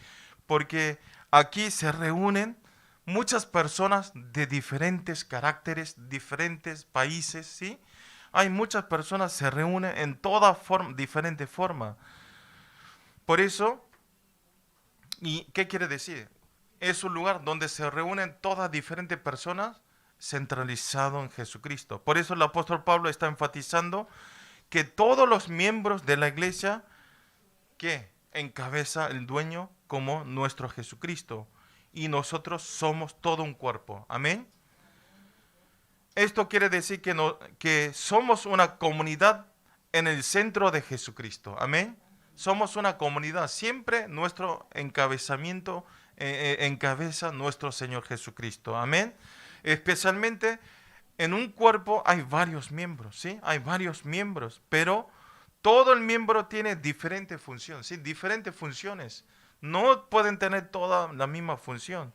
Porque aquí se reúnen muchas personas de diferentes caracteres, diferentes países, ¿sí? Hay muchas personas se reúnen en toda diferente forma. Por eso, ¿y qué quiere decir? Es un lugar donde se reúnen todas diferentes personas centralizado en Jesucristo. Por eso el apóstol Pablo está enfatizando que todos los miembros de la iglesia que encabeza el dueño como nuestro Jesucristo. Y nosotros somos todo un cuerpo. Amén. Esto quiere decir que somos una comunidad en el centro de Jesucristo. Amén. Somos una comunidad. Siempre nuestro encabezamiento encabeza nuestro Señor Jesucristo. Amén. Especialmente en un cuerpo hay varios miembros, ¿sí? Hay varios miembros, pero todo el miembro tiene diferente función, ¿sí? Diferentes funciones. No pueden tener toda la misma función.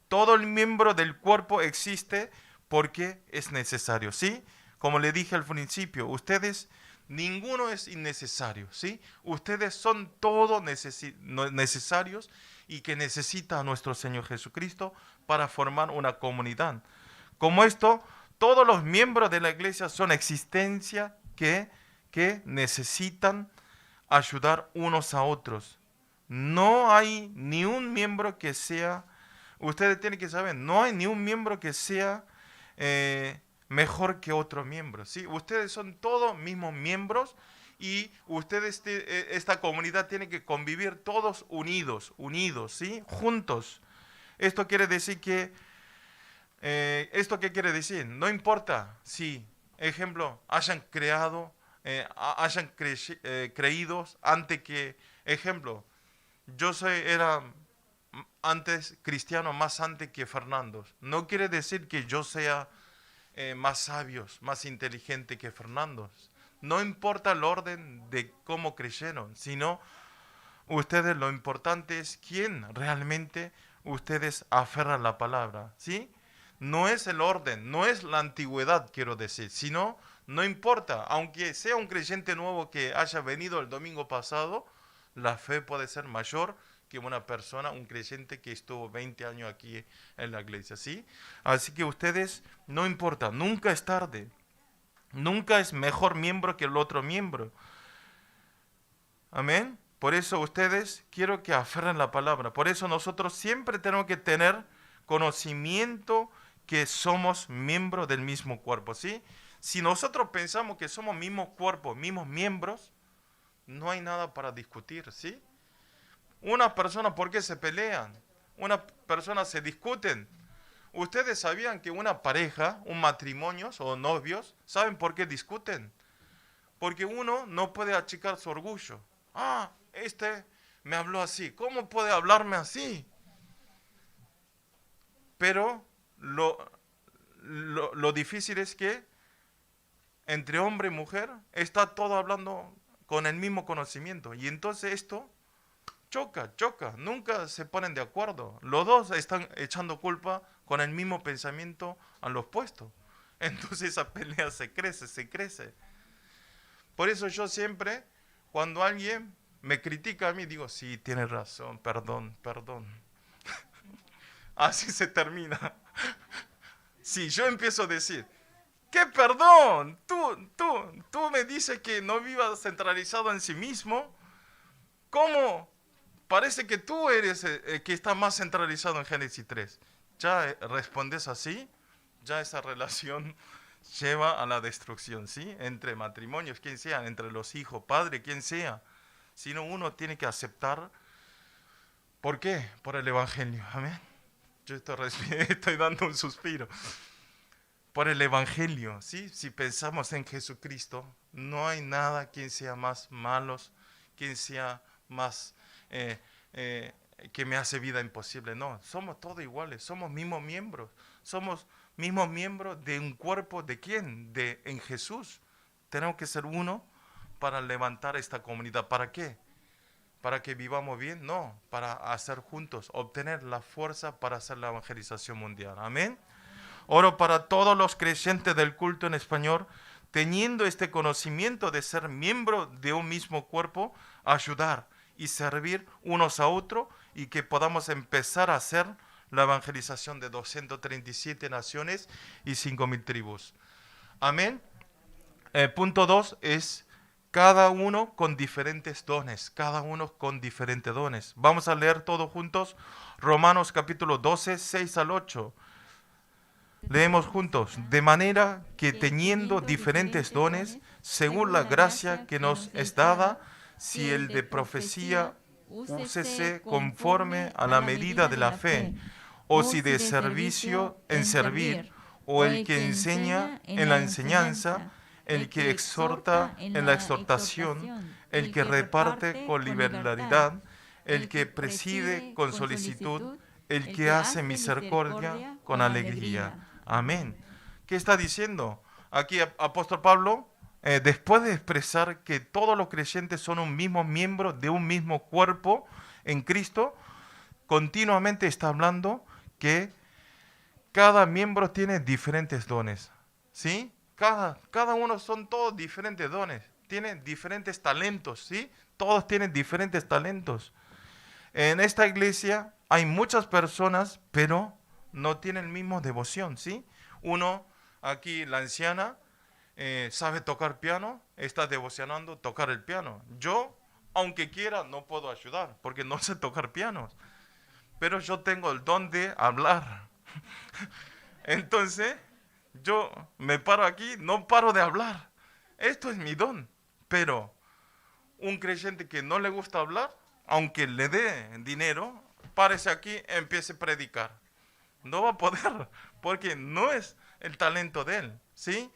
Todo el miembro del cuerpo existe porque es necesario, ¿sí? Como le dije al principio, ustedes ninguno es innecesario, ¿sí? Ustedes son todos necesarios y que necesita a nuestro Señor Jesucristo para formar una comunidad. Como esto, todos los miembros de la iglesia son existencia que necesitan ayudar unos a otros. No hay ni un miembro que sea, ustedes tienen que saber, no hay ni un miembro que sea mejor que otro miembro, ¿sí? Ustedes son todos mismos miembros y ustedes, esta comunidad tiene que convivir todos unidos, ¿sí? Juntos. Esto quiere decir que, ¿esto qué quiere decir? No importa si, ejemplo, hayan creído antes que, ejemplo, yo era antes cristiano más antes que Fernando. No quiere decir que yo sea más sabio, más inteligente que Fernando. No importa el orden de cómo creyeron, sino ustedes lo importante es quién realmente ustedes aferran la palabra, ¿sí? No es el orden, no es la antigüedad, quiero decir, sino no importa, aunque sea un creyente nuevo que haya venido el domingo pasado, la fe puede ser mayor que una persona, un creyente que estuvo 20 años aquí en la iglesia, ¿sí? Así que ustedes, no importa, nunca es tarde, nunca es mejor miembro que el otro miembro. Amén. Por eso ustedes quiero que aferren la palabra. Por eso nosotros siempre tenemos que tener conocimiento que somos miembros del mismo cuerpo, ¿sí? Si nosotros pensamos que somos mismo cuerpo, mismos miembros, no hay nada para discutir, ¿sí? Una persona, ¿por qué se pelean? Una persona se discuten. ¿Ustedes sabían que una pareja, un matrimonio o novios, saben por qué discuten? Porque uno no puede achicar su orgullo. Ah, este me habló así. ¿Cómo puede hablarme así? Pero lo difícil es que entre hombre y mujer está todo hablando con el mismo conocimiento. Y entonces esto choca, nunca se ponen de acuerdo. Los dos están echando culpa con el mismo pensamiento a los puestos. Entonces esa pelea se crece. Por eso yo siempre, cuando alguien me critica a mí, digo, sí, tienes razón, perdón. Así se termina. Si yo empiezo a decir, ¿qué perdón? Tú me dices que no viva centralizado en sí mismo. ¿Cómo? Parece que tú eres el que está más centralizado en Génesis 3. Ya respondes así, ya esa relación lleva a la destrucción, ¿sí? Entre matrimonios, quien sea, entre los hijos, padre, quien sea. Sino uno tiene que aceptar. ¿Por qué? Por el Evangelio. Amén. Yo estoy dando un suspiro. Por el Evangelio, ¿sí? Si pensamos en Jesucristo, no hay nada quien sea más malos, quien sea más que me hace vida imposible. No, somos todos iguales, somos mismos miembros. Somos mismos miembros de un cuerpo, ¿de quién? En Jesús. Tenemos que ser uno para levantar esta comunidad. ¿Para qué? ¿Para que vivamos bien? No, para hacer juntos, obtener la fuerza para hacer la evangelización mundial. Amén. Oro para todos los creyentes del culto en español, teniendo este conocimiento de ser miembro de un mismo cuerpo, ayudar y servir unos a otros y que podamos empezar a hacer la evangelización de 237 naciones y 5,000 tribus. Amén. Punto 2 es cada uno con diferentes dones, Vamos a leer todos juntos Romanos capítulo 12, 6 al 8. Leemos juntos, de manera que teniendo diferentes dones, según la gracia que nos es dada, si el de profecía, úsese conforme a la medida de la fe, o si de servicio, en servir, o el que enseña, en la enseñanza, el que exhorta, en la exhortación, el que reparte con liberalidad, el que preside con solicitud, el que hace misericordia con alegría. Amén. ¿Qué está diciendo? Aquí apóstol Pablo, después de expresar que todos los creyentes son un mismo miembro de un mismo cuerpo en Cristo, continuamente está hablando que cada miembro tiene diferentes dones. ¿Sí? Cada uno son todos diferentes dones. tiene diferentes talentos, ¿sí? Todos tienen diferentes talentos. En esta iglesia hay muchas personas, pero no tienen el mismo devoción, ¿sí? Uno, aquí la anciana, sabe tocar piano, está devocionando tocar el piano. Yo, aunque quiera, no puedo ayudar, porque no sé tocar piano. Pero yo tengo el don de hablar. Entonces, yo me paro aquí, no paro de hablar. Esto es mi don. Pero un creyente que no le gusta hablar, aunque le dé dinero, párese aquí, empiece a predicar. No va a poder, porque no es el talento de él, ¿sí?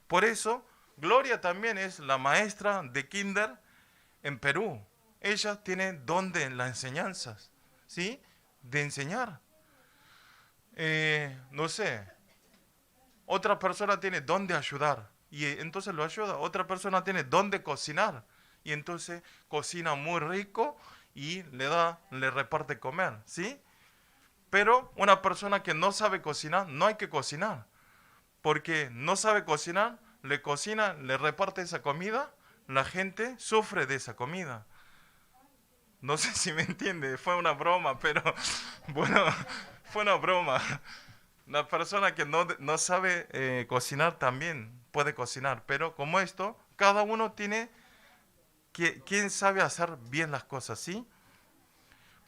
Por eso, Gloria también es la maestra de kinder en Perú. Ella tiene don de las enseñanzas, ¿sí? De enseñar. No sé, otra persona tiene don de ayudar y entonces lo ayuda. Otra persona tiene don de cocinar y entonces cocina muy rico y le reparte comer, ¿sí? Pero una persona que no sabe cocinar, no hay que cocinar, porque no sabe cocinar, le cocina, le reparte esa comida, la gente sufre de esa comida. No sé si me entiende, fue una broma, pero bueno, fue una broma. La persona que no sabe cocinar también puede cocinar, pero como esto, cada uno tiene quien sabe hacer bien las cosas, ¿sí?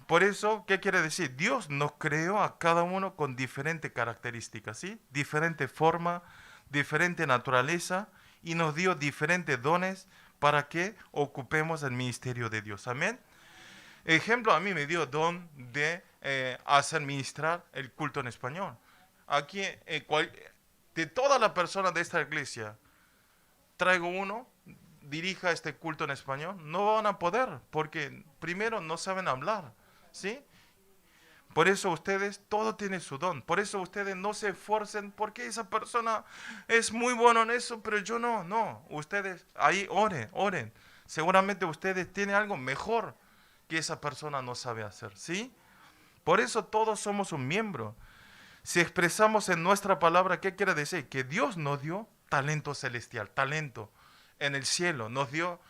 Por eso, ¿qué quiere decir? Dios nos creó a cada uno con diferentes características, ¿sí? Diferente forma, diferente naturaleza y nos dio diferentes dones para que ocupemos el ministerio de Dios. Amén. Ejemplo, a mí me dio don de hacer ministrar el culto en español. Aquí, de todas las personas de esta iglesia, traigo uno, dirija este culto en español, no van a poder, porque primero no saben hablar, ¿sí? Por eso ustedes, todo tiene su don. Por eso ustedes no se esfuercen, porque esa persona es muy buena en eso, pero yo no. No, ustedes ahí oren. Seguramente ustedes tienen algo mejor que esa persona no sabe hacer, ¿sí? Por eso todos somos un miembro. Si expresamos en nuestra palabra, ¿qué quiere decir? Que Dios nos dio talento celestial, talento en el cielo, nos dio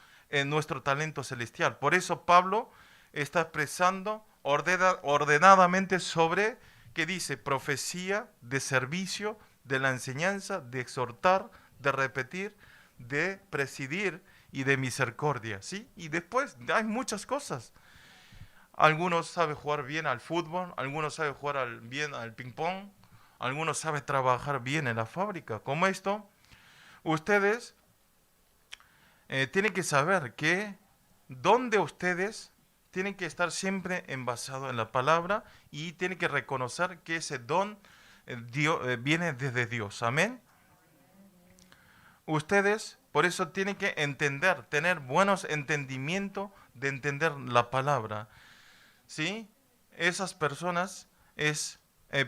nuestro talento celestial. Por eso Pablo está expresando ordenadamente sobre, ¿qué dice? Profecía, de servicio, de la enseñanza, de exhortar, de repetir, de presidir y de misericordia, ¿sí? Y después hay muchas cosas. Algunos saben jugar bien al fútbol, algunos saben jugar bien al ping pong, algunos saben trabajar bien en la fábrica. Como esto, ustedes tienen que saber que donde ustedes tienen que estar siempre envasados en la palabra y tienen que reconocer que ese don viene desde Dios. Amén. Ustedes por eso tienen que entender, tener buenos entendimientos de entender la palabra. ¿Sí? Esas personas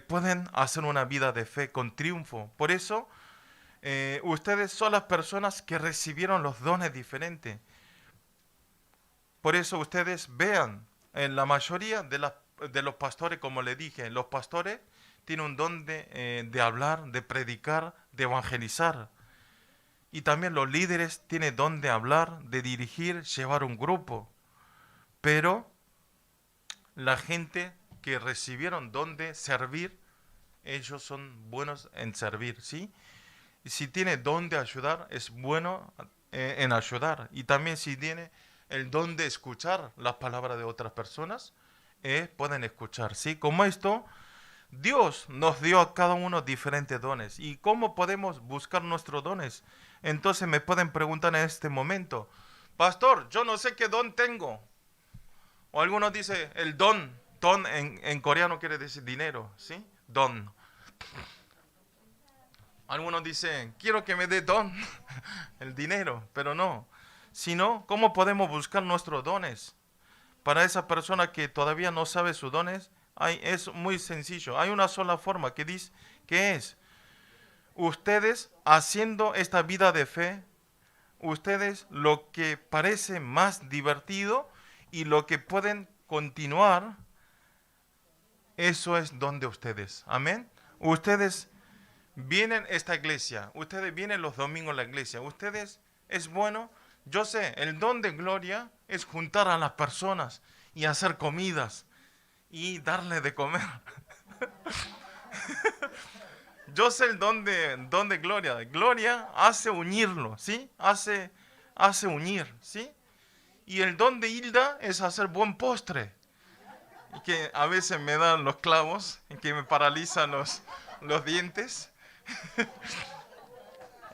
pueden hacer una vida de fe con triunfo. Por eso, ustedes son las personas que recibieron los dones diferentes. Por eso ustedes vean, en la mayoría de los pastores, como le dije, los pastores tienen un don de hablar, de predicar, de evangelizar. Y también los líderes tienen don de hablar, de dirigir, llevar un grupo. Pero la gente que recibieron don de servir, ellos son buenos en servir, ¿sí? Y si tiene don de ayudar, es bueno en ayudar. Y también si tiene el don de escuchar las palabras de otras personas, pueden escuchar, ¿sí? Como esto, Dios nos dio a cada uno diferentes dones. ¿Y cómo podemos buscar nuestros dones? Entonces me pueden preguntar en este momento, pastor, yo no sé qué don tengo. O algunos dicen el don. Don en coreano quiere decir dinero, ¿sí? Don. Algunos dicen, quiero que me dé don, el dinero, pero no. Sino, ¿cómo podemos buscar nuestros dones? Para esa persona que todavía no sabe sus dones, es muy sencillo. Hay una sola forma que dice, que es, ustedes haciendo esta vida de fe, ustedes lo que parece más divertido y lo que pueden continuar, eso es don de ustedes. Amén. Ustedes vienen a esta iglesia, ustedes vienen los domingos a la iglesia, ustedes es bueno Yo sé, el don de gloria es juntar a las personas y hacer comidas y darle de comer. Yo sé el don de gloria. Gloria hace unirlo, ¿sí? Hace unir, ¿sí? Y el don de Hilda es hacer buen postre. Y que a veces me dan los clavos, y que me paralizan los dientes.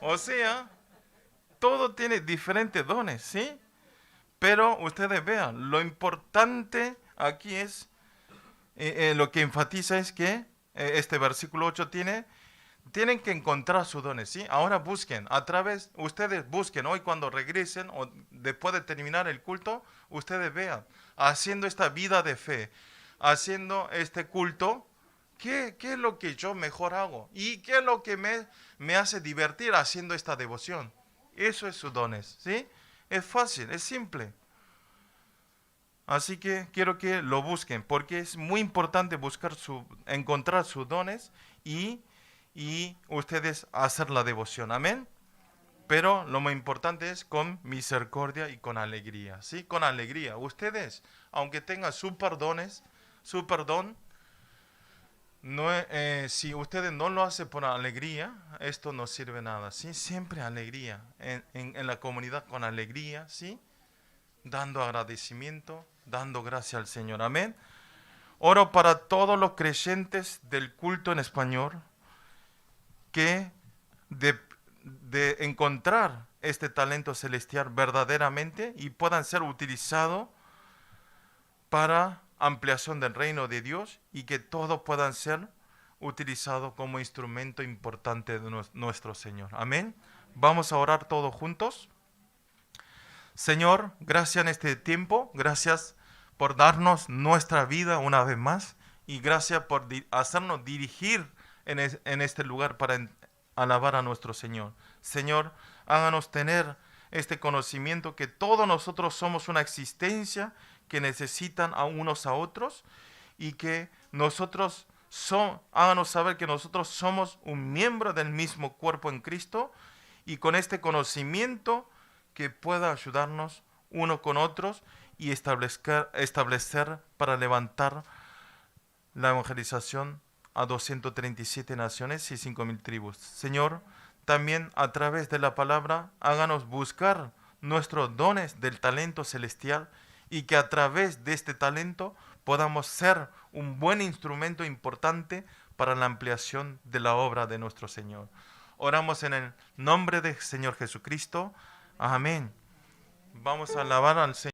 O sea, todo tiene diferentes dones, ¿sí? Pero ustedes vean, lo importante aquí es, lo que enfatiza es que este versículo 8 tienen que encontrar sus dones, ¿sí? Ahora busquen, ustedes busquen hoy cuando regresen o después de terminar el culto, ustedes vean, haciendo esta vida de fe, haciendo este culto, ¿qué es lo que yo mejor hago? ¿Y qué es lo que me hace divertir haciendo esta devoción? Eso es sus dones, ¿sí? Es fácil, es simple. Así que quiero que lo busquen, porque es muy importante encontrar sus dones y ustedes hacer la devoción. Amén. Pero lo más importante es con misericordia y con alegría. ¿Sí? Con alegría. Ustedes, aunque tengan su perdón, no, si ustedes no lo hacen por alegría, esto no sirve nada. ¿Sí? Siempre alegría. En la comunidad con alegría, ¿sí? Dando agradecimiento, dando gracias al Señor. Amén. Oro para todos los creyentes del culto en español que de encontrar este talento celestial verdaderamente y puedan ser utilizados para ampliación del reino de Dios y que todos puedan ser utilizados como instrumento importante de nuestro Señor. Amén. Vamos a orar todos juntos. Señor, gracias en este tiempo, gracias por darnos nuestra vida una vez más y gracias por hacernos dirigir en este lugar para alabar a nuestro Señor. Señor, háganos tener este conocimiento que todos nosotros somos una existencia que necesitan a unos a otros y que háganos saber que nosotros somos un miembro del mismo cuerpo en Cristo y con este conocimiento que pueda ayudarnos uno con otros y establecer para levantar la evangelización a 237 naciones y 5.000 tribus. Señor, también a través de la palabra, háganos buscar nuestros dones del talento celestial y que a través de este talento podamos ser un buen instrumento importante para la ampliación de la obra de nuestro Señor. Oramos en el nombre del Señor Jesucristo. Amén. Vamos a alabar al Señor.